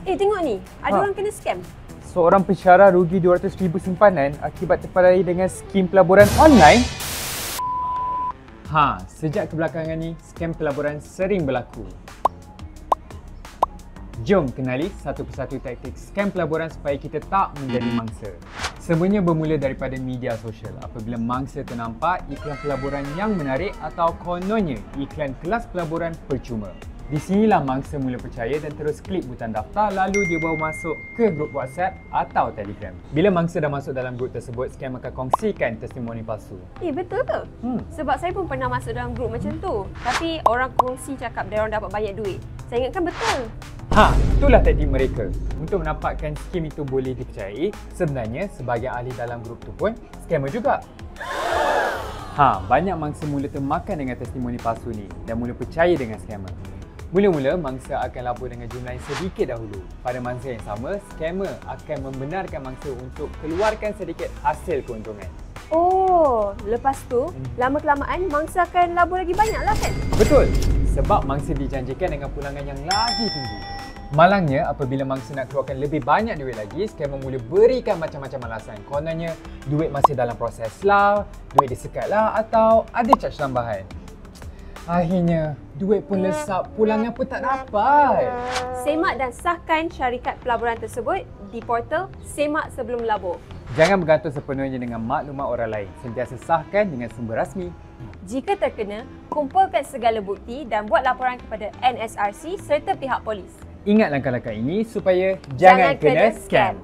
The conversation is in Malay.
Tengok ni. Ada orang kena scam. Seorang pensyarah rugi 200,000 simpanan akibat terpedaya dengan skim pelaburan online. Sejak kebelakangan ni, scam pelaburan sering berlaku. Jom kenali satu persatu taktik scam pelaburan supaya kita tak menjadi mangsa. Semuanya bermula daripada media sosial. Apabila mangsa ternampak iklan pelaburan yang menarik atau kononnya iklan kelas pelaburan percuma. Di sinilah mangsa mula percaya dan terus klik butang daftar lalu dia bawa masuk ke grup WhatsApp atau Telegram. Bila mangsa dah masuk dalam grup tersebut, scam akan kongsikan testimoni palsu. Betul ke? Sebab saya pun pernah masuk dalam grup macam tu. Tapi orang kongsi cakap dia orang dapat banyak duit. Saya ingatkan betul. Itulah taktik mereka. Untuk menampakkan skim itu boleh dipercayai, sebenarnya sebahagian ahli dalam grup tu pun scammer juga. Banyak mangsa mula termakan dengan testimoni palsu ni dan mula percaya dengan scammer. Mula-mula, mangsa akan labur dengan jumlah yang sedikit dahulu. Pada masa yang sama, scammer akan membenarkan mangsa untuk keluarkan sedikit hasil keuntungan. Lepas tu, lama-kelamaan mangsa akan labur lagi banyak lah kan? Betul, sebab mangsa dijanjikan dengan pulangan yang lagi tinggi. Malangnya, apabila mangsa nak keluarkan lebih banyak duit lagi, scammer mula berikan macam-macam alasan. Kononnya, duit masih dalam proses lah, duit disekat lah atau ada charge tambahan. Akhirnya, duit pun lesap, pulangan pun tak dapat. Semak dan sahkan syarikat pelaburan tersebut di portal Semak Sebelum Labur. Jangan bergantung sepenuhnya dengan maklumat orang lain. Sentiasa sahkan dengan sumber rasmi. Jika terkena, kumpulkan segala bukti dan buat laporan kepada NSRC serta pihak polis. Ingat langkah-langkah ini supaya jangan kena scam.